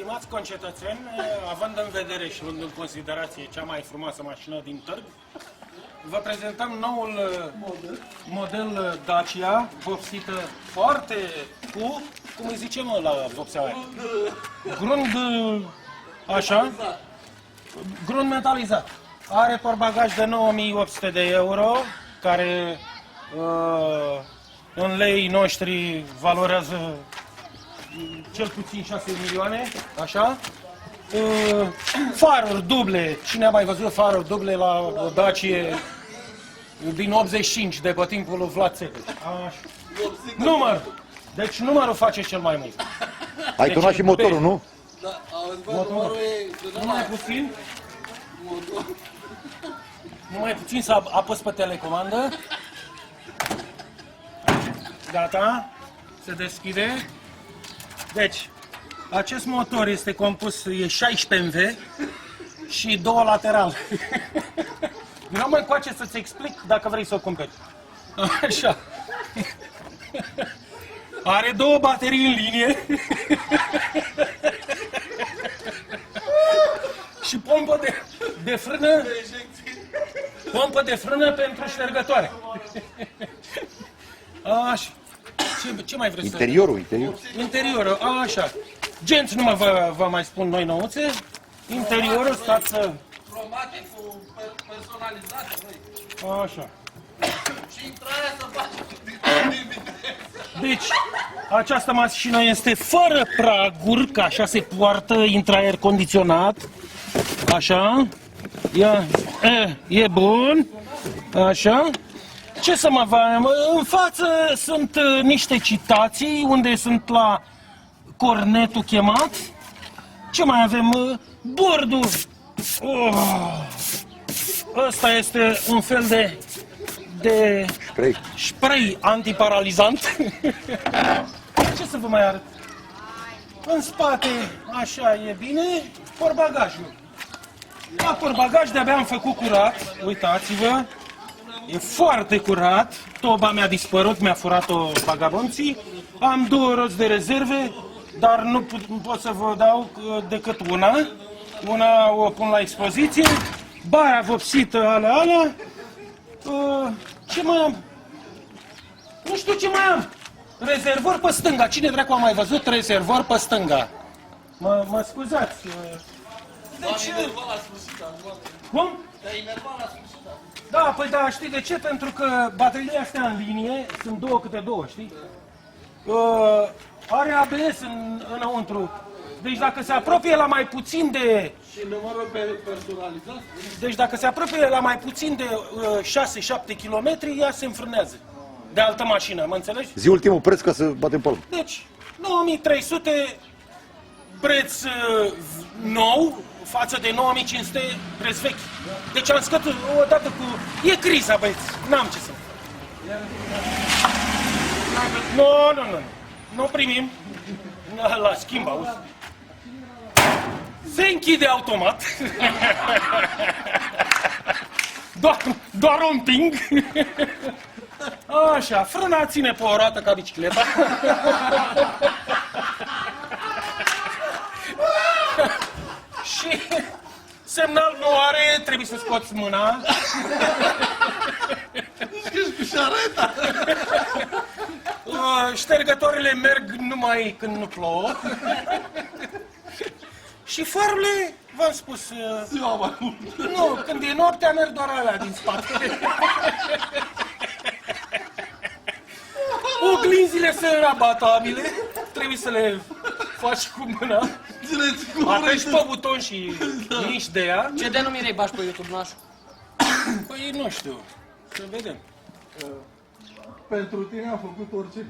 Stimați concetățeni, având în vedere și luând în considerație cea mai frumoasă mașină din târg, vă prezentăm noul model Dacia, vopsită foarte cu, cum îi zicem la vopsea aia? Grund, așa, grund metalizat. Are portbagaj de 9800 de euro, care în lei noștri valorează cel puțin 6 milioane, așa. Faruri duble, cine a mai văzut faruri duble la o Dacie din 85, de pe timpul lui Vlad Țepeș? Număr! Deci numărul face cel mai mult. Ai turnat și motorul, nu? Da, auzi, bă, numărul e... Numai puțin. Numai puțin să apăs pe telecomandă. Gata. Se deschide. Deci, acest motor este compus, e 16 MV și 2 lateral. Nu mă încoace să-ți explic dacă vrei să o cumperi. Așa. Are 2 baterii în linie. Și pompă de frână. Pompă de frână pentru ștergătoare. Așa. Ce mai vreți Interiorul. Interiorul, așa. Genți, nu vă mai spun noi nouțe. Interiorul, stați să... Cromate cu personalizate, băi. Așa. Și intrarea să faci din viteză. Deci, această mașină este fără praguri, că așa se poartă, intră aer condiționat. Așa. E bun. Așa. Ce să mă avem? În față sunt niște citații unde sunt la cornetul chemat. Ce mai avem? Bordul. Ăsta este un fel de spray antiparalizant. Ce să vă mai arăt? În spate, așa e bine, portbagajul. La portbagaj de-abia am făcut curat, uitați-vă. E foarte curat, toba mi-a dispărut, mi-a furat-o vagabonții. Am 2 roți de rezerve, dar nu pot să vă dau decât una. Una o pun la expoziție, bara vopsită, alea. Ce mai am? Nu știu ce mai am. Rezervor pe stânga. Cine dracu a mai văzut rezervor pe stânga? Mă scuzați. Deci... Cum? Te-ai enervat la sfârșit. Da, păi da, știi de ce? Pentru că bateriile astea în linie, sunt 2 câte 2, știi? Are ABS înăuntru. Deci dacă se apropie la mai puțin de... Și numărul personalizat? Deci dacă se apropie la mai puțin de 6-7 km, ea se înfrânează. De altă mașină, mă înțelegi? Zi ultimul preț ca să batem palmă. Deci, 9300 preț nou față de 9500 preț vechi. Deci am scăzut odată cu... E criza, băieți. N-am ce să... Nu. Nu primim. La schimb, auzi. Se închide automat. Doar un ping. Așa, frâna ține pe o roată ca bicicleta. Și semnal nu are, trebuie să scoți mâna. Scris cu șareta. Ștergătorile merg numai când nu plouă. Și farurile, v-am spus... Ziua mai mult. Nu, când e noaptea merg doar alea din spate. Oglinzile sunt rabatabile, trebuie să le faci cu mâna. Apeși pe buton și nici de ea. Ce denumire îi bași pe YouTube, nașu? Păi nu știu, să vedem. Pentru tine am făcut orice.